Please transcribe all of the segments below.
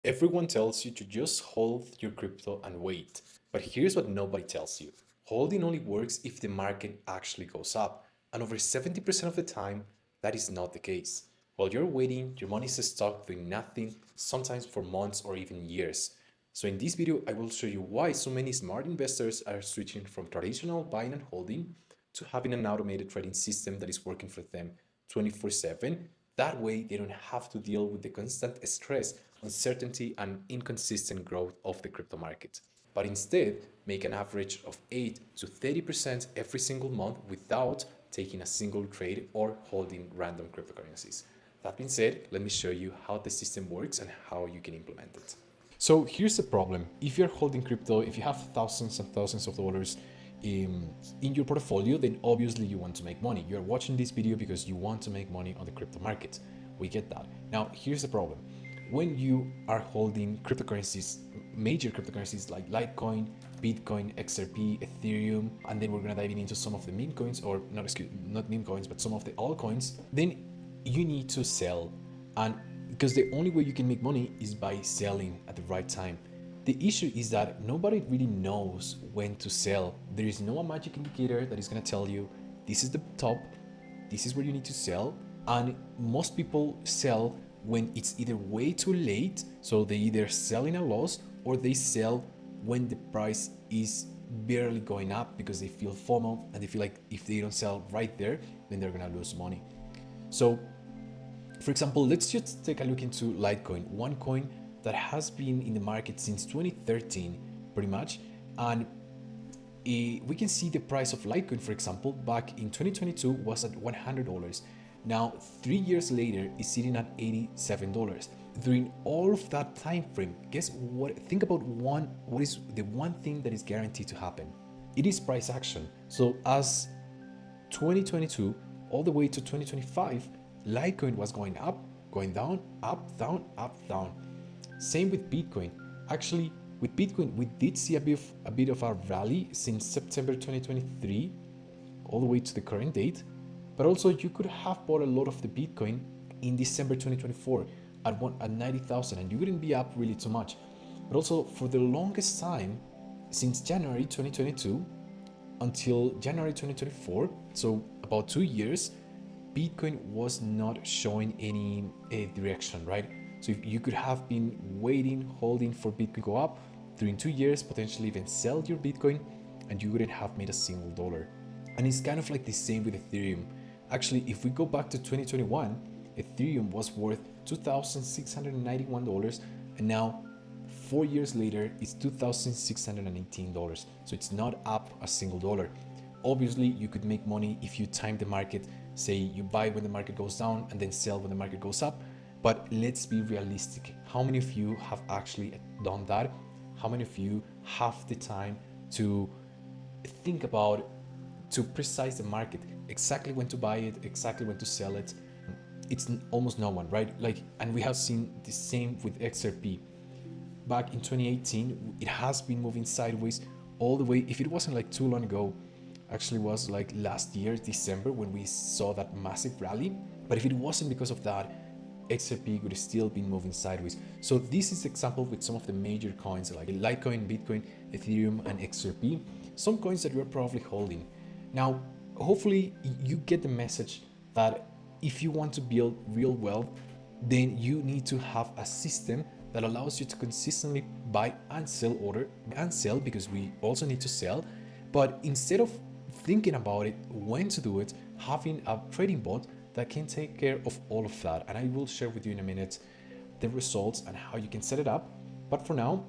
Everyone tells you to just hold your crypto and wait. But here's what nobody tells you: holding only works if the market actually goes up. And over 70% of the time, that is not the case. While you're waiting, your money is stuck doing nothing, sometimes for months or even years. So, in this video, I will show you why so many smart investors are switching from traditional buying and holding to having an automated trading system that is working for them 24/7. That way, they don't have to deal with the constant stress, uncertainty, and inconsistent growth of the crypto market, but instead make an average of 8 to 30% every single month without taking a single trade or holding random cryptocurrencies. That being said, let me show you how the system works and how you can implement it. So here's the problem. If you're holding crypto, if you have thousands and thousands of dollars in your portfolio, then obviously you want to make money. You're watching this video because you want to make money on the crypto market. We get that. Now, here's the problem. When you are holding cryptocurrencies, major cryptocurrencies like Litecoin, Bitcoin, XRP, Ethereum, and then we're gonna dive into some of the meme coins, or not meme coins, but some of the altcoins, then you need to sell. And because the only way you can make money is by selling at the right time. The issue is that nobody really knows when to sell. There is no magic indicator that is going to tell you this is the top, this is where you need to sell. And most people sell when it's either way too late, so they either sell in a loss or they sell when the price is barely going up because they feel FOMO and they feel like if they don't sell right there, then they're going to lose money. So for example, let's just take a look into Litecoin, one coin that has been in the market since 2013, pretty much. And we can see the price of Litecoin, for example, back in 2022 was at $100. Now, 3 years later, it's sitting at $87. During all of that time frame, guess what? Think about what is the one thing that is guaranteed to happen? It is price action. So as 2022 all the way to 2025, Litecoin was going up, going down, up, down, up, down. Same with Bitcoin. Actually, with Bitcoin, we did see a bit of a rally since September 2023 all the way to the current date. But also, you could have bought a lot of the Bitcoin in December 2024 at 90,000, and you wouldn't be up really too much. But also, for the longest time, since January 2022 until January 2024, so about 2 years, Bitcoin was not showing any direction, right? So if you could have been waiting, holding for Bitcoin to go up during 2 years, potentially even sell your Bitcoin, and you wouldn't have made a single dollar. And it's kind of like the same with Ethereum. Actually, if we go back to 2021, Ethereum was worth $2,691, and now 4 years later, it's $2,618. So it's not up a single dollar. Obviously, you could make money if you time the market. Say you buy when the market goes down and then sell when the market goes up. But let's be realistic. How many of you have actually done that? How many of you have the time to think about, to precise the market, exactly when to buy it, exactly when to sell it? It's almost no one, right? And we have seen the same with XRP. Back in 2018, it has been moving sideways all the way. If it wasn't like too long ago, actually was like last year, December, when we saw that massive rally. But if it wasn't because of that, XRP would have still been moving sideways. So this is example with some of the major coins like Litecoin, Bitcoin, Ethereum, and XRP. Some coins that you're probably holding. Now, hopefully you get the message that if you want to build real wealth, then you need to have a system that allows you to consistently buy and sell because we also need to sell. But instead of thinking about it, when to do it, having a trading bot that can take care of all of that. And I will share with you in a minute the results and how you can set it up. But for now,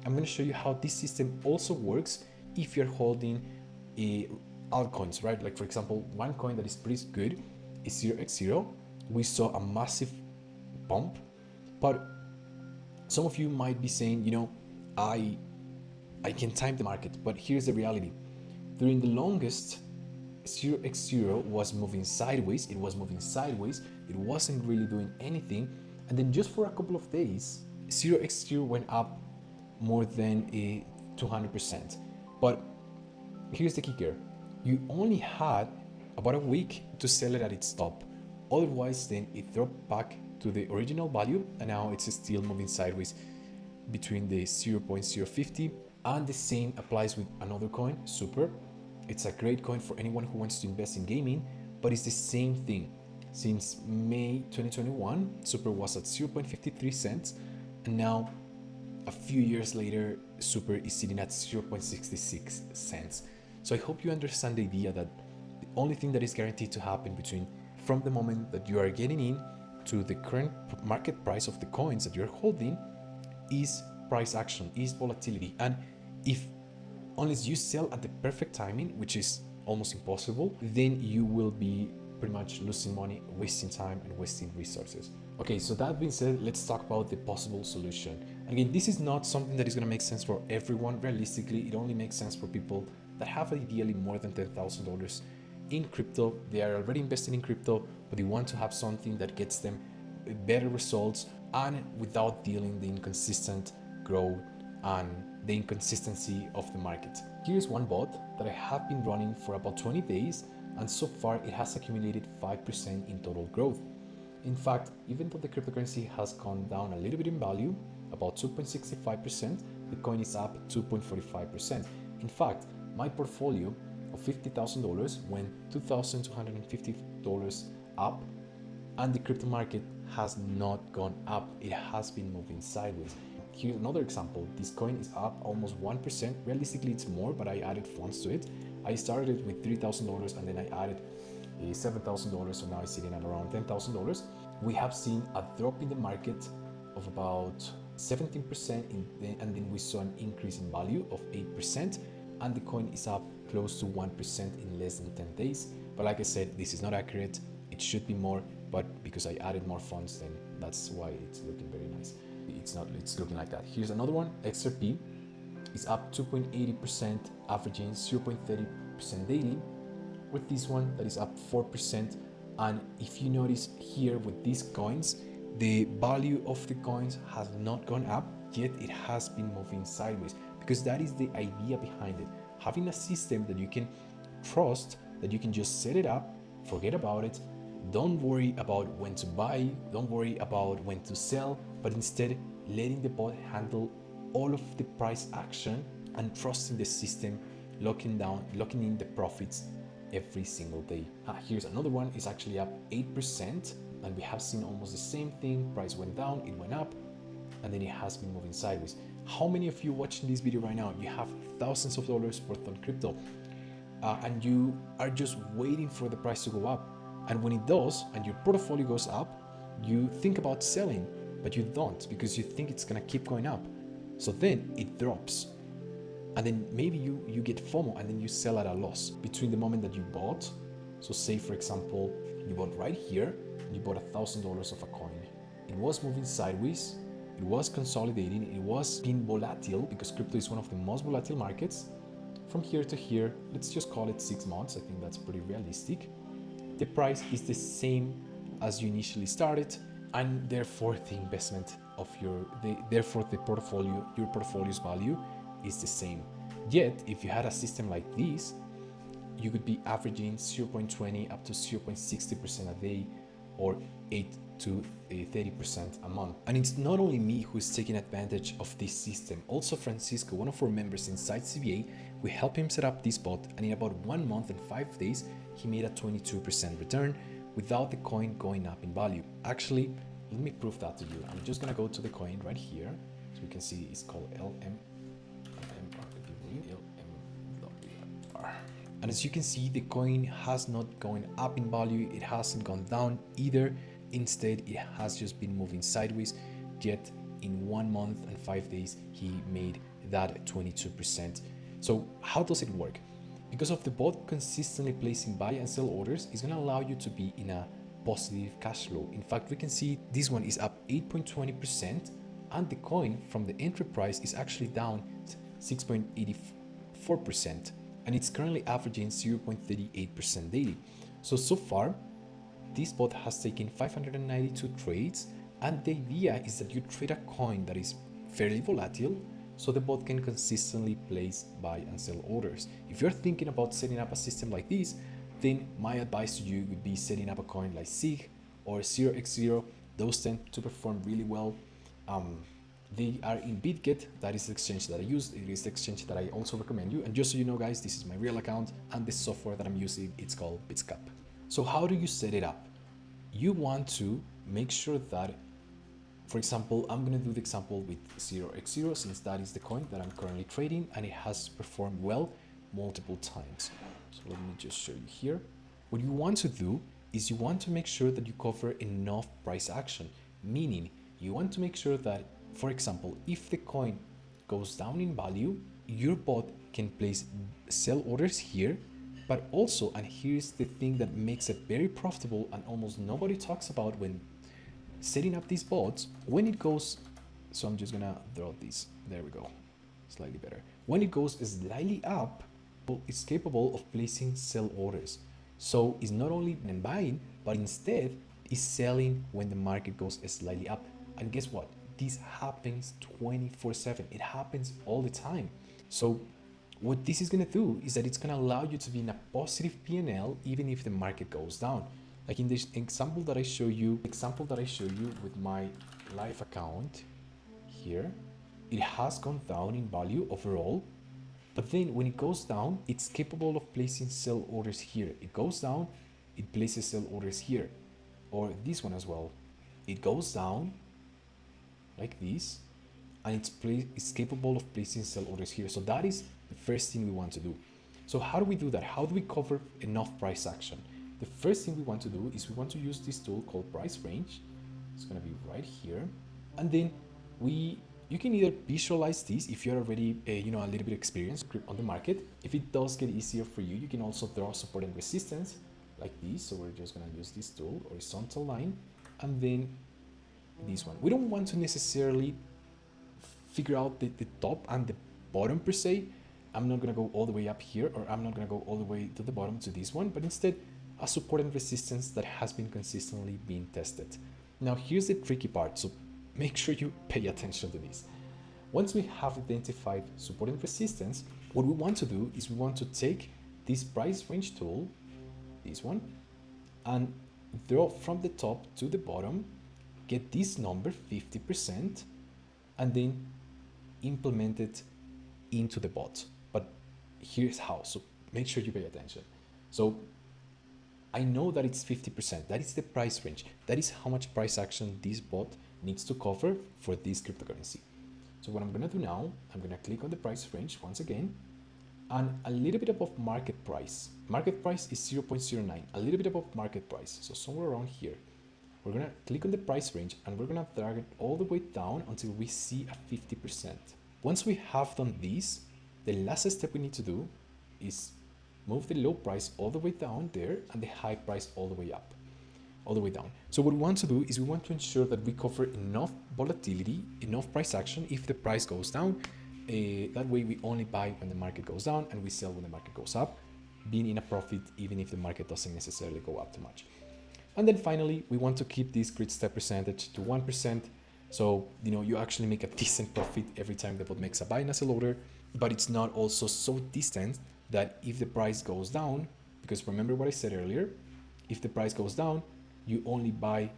I'm going to show you how this system also works if you're holding altcoins, right? Like for example, one coin that is pretty good is 0x0. We saw a massive bump, but some of you might be saying, I can time the market, but here's the reality. During the longest, 0x0 was moving sideways. It wasn't really doing anything. And then just for a couple of days, 0x0 went up more than 200%. But here's the kicker. You only had about a week to sell it at its top. Otherwise, then it dropped back to the original value, and now it's still moving sideways between the 0.050. And the same applies with another coin, Super. It's a great coin for anyone who wants to invest in gaming, but it's the same thing. Since May 2021, Super was at 0.53 cents, and now a few years later, Super is sitting at 0.66 cents. So I hope you understand the idea that the only thing that is guaranteed to happen from the moment that you are getting in to the current market price of the coins that you're holding is price action, is volatility. And unless you sell at the perfect timing, which is almost impossible, then you will be pretty much losing money, wasting time, and wasting resources. Okay, so that being said, let's talk about the possible solution. Again, this is not something that is going to make sense for everyone. Realistically, it only makes sense for people that have ideally more than $10,000 in crypto. They are already invested in crypto, but they want to have something that gets them better results and without dealing the inconsistent growth and the inconsistency of the market. Here's one bot that I have been running for about 20 days, and so far it has accumulated 5% in total growth. In fact, even though the cryptocurrency has gone down a little bit in value, about 2.65%, the coin is up 2.45%. In fact, my portfolio of $50,000 went $2,250 up, and the crypto market has not gone up. It has been moving sideways. Here's another example. This coin is up almost 1%. Realistically, it's more, but I added funds to it. I started with $3,000 and then I added $7,000, so now it's sitting at around $10,000. We have seen a drop in the market of about 17%, and then we saw an increase in value of 8%, and the coin is up close to 1% in less than 10 days. But like I said, this is not accurate. It should be more, but because I added more funds, then that's why it's looking very nice. It's looking like that. Here's another one. XRP is up 2.80%, averaging 0.30% daily. With this one, that is up 4%. And if you notice here with these coins, the value of the coins has not gone up, yet it has been moving sideways, because that is the idea behind it. Having a system that you can trust, that you can just set it up, forget about it, don't worry about when to buy, don't worry about when to sell, but instead letting the bot handle all of the price action and trusting the system, locking in the profits every single day. Here's another one. It's actually up 8%, and we have seen almost the same thing. Price went down, it went up, and then it has been moving sideways. How many of you watching this video right now, you have thousands of dollars worth on crypto, and you are just waiting for the price to go up? And when it does, and your portfolio goes up, you think about selling, but you don't, because you think it's gonna keep going up. So then it drops, and then maybe you get FOMO, and then you sell at a loss between the moment that you bought. So say, for example, you bought right here, and you bought $1,000 of a coin. It was moving sideways, it was consolidating, it was being volatile, because crypto is one of the most volatile markets. From here to here, let's just call it 6 months. I think that's pretty realistic. The price is the same as you initially started, and therefore the investment of your portfolio's value is the same. Yet, if you had a system like this, you could be averaging 0.20 up to 0.60% a day, or 8 to 30% a month. And it's not only me who is taking advantage of this system. Also Francisco, one of our members inside CBA, we helped him set up this bot, and in about 1 month and 5 days, he made a 22% return without the coin going up in value. Actually, let me prove that to you. I'm just gonna go to the coin right here, so we can see it's called LMWR. And as you can see, the coin has not gone up in value, it hasn't gone down either. Instead, it has just been moving sideways, yet in 1 month and 5 days, he made that 22%. So how does it work? Because of the bot consistently placing buy and sell orders, it's gonna allow you to be in a positive cash flow. In fact, we can see this one is up 8.20%, and the coin from the entry price is actually down 6.84%, and it's currently averaging 0.38% daily. So far, this bot has taken 592 trades, and the idea is that you trade a coin that is fairly volatile, so the bot can consistently place buy and sell orders. If you're thinking about setting up a system like this, then my advice to you would be setting up a coin like SIG or 0x0, Those tend to perform really well. Um, they are in BitGet. That is the exchange that I use. It is the exchange that I also recommend you. And just so you know, guys, this is my real account, and the software that I'm using, it's called Bitscap. So how do you set it up? You want to make sure that, for example, I'm going to do the example with 0x0 since that is the coin that I'm currently trading and it has performed well multiple times. So let me just show you here. What you want to do is you want to make sure that you cover enough price action, meaning you want to make sure that, for example, if the coin goes down in value, your bot can place sell orders here, but also, and here's the thing that makes it very profitable and almost nobody talks about when setting up these bots, when it goes, so I'm just gonna draw this, there we go, slightly better. When it goes slightly up, it's capable of placing sell orders. So it's not only buying, but instead is selling when the market goes slightly up. And guess what? This happens 24/7. It happens all the time. So what this is gonna do is that it's gonna allow you to be in a positive P&L even if the market goes down. Like in this example that I show you with my live account here, it has gone down in value overall, but then when it goes down, it's capable of placing sell orders here. It goes down, it places sell orders here, or this one as well. It goes down like this, and it's capable of placing sell orders here. So that is the first thing we want to do. So how do we do that? How do we cover enough price action? The first thing we want to do is we want to use this tool called price range. It's going to be right here. And then you can either visualize this if you're already a little bit experienced on the market. If it does get easier for you, you can also draw support and resistance like this. So we're just going to use this tool, horizontal line, and then this one. We don't want to necessarily figure out the top and the bottom per se. I'm not going to go all the way up here, or I'm not going to go all the way to the bottom to this one, but instead a support and resistance that has been consistently being tested. Now here's the tricky part, so make sure you pay attention to this. Once we have identified support and resistance, what we want to do is we want to take this price range tool, this one, and draw from the top to the bottom, get this number 50%, and then implement it into the bot. But here's how, so make sure you pay attention. So I know that it's 50%. That is the price range. That is how much price action this bot needs to cover for this cryptocurrency. So what I'm going to do now, I'm going to click on the price range once again, and a little bit above market price. Market price is 0.09, a little bit above market price. So somewhere around here, we're going to click on the price range and we're going to drag it all the way down until we see a 50%. Once we have done this, the last step we need to do is move the low price all the way down there and the high price all the way up, all the way down. So what we want to do is we want to ensure that we cover enough volatility, enough price action if the price goes down. That way we only buy when the market goes down and we sell when the market goes up, being in a profit even if the market doesn't necessarily go up too much. And then finally, we want to keep this grid step percentage to 1%. So, you actually make a decent profit every time the bot makes a buy and a sell order, but it's not also so distant that if the price goes down, because remember what I said earlier, if the price goes down, you only buy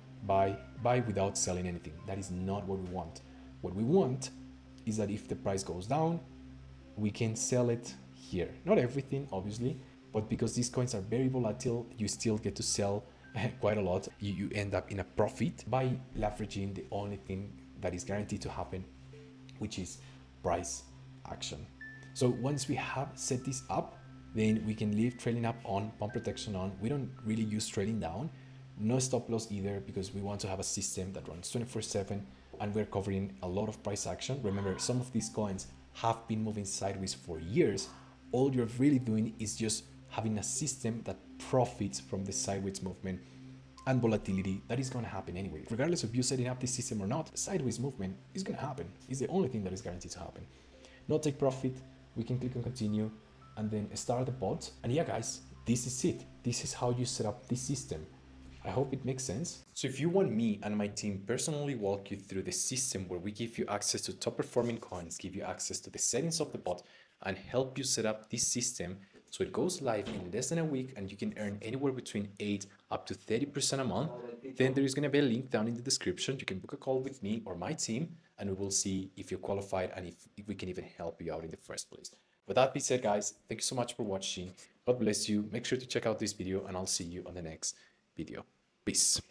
without selling anything. That is not what we want. What we want is that if the price goes down, we can sell it here. Not everything, obviously, but because these coins are very volatile, you still get to sell quite a lot. You end up in a profit by leveraging the only thing that is guaranteed to happen, which is price action. So once we have set this up, then we can leave trailing up on, pump protection on. We don't really use trailing down, no stop loss either, because we want to have a system that runs 24/7 and we're covering a lot of price action. Remember, some of these coins have been moving sideways for years. All you're really doing is just having a system that profits from the sideways movement and volatility that is going to happen anyway. Regardless of you setting up this system or not, sideways movement is going to happen. It's the only thing that is guaranteed to happen. Not take profit. We can click on continue and then start the bot. And yeah, guys, this is it. This is how you set up this system. I hope it makes sense. So if you want me and my team personally walk you through the system where we give you access to top performing coins, give you access to the settings of the bot, and help you set up this system, So it goes live in less than a week and you can earn anywhere between 8 up to 30% a month. Then there is going to be a link down in the description. You can book a call with me or my team and we will see if you're qualified and if we can even help you out in the first place. With that being said, guys, thank you so much for watching. God bless you. Make sure to check out this video and I'll see you on the next video. Peace.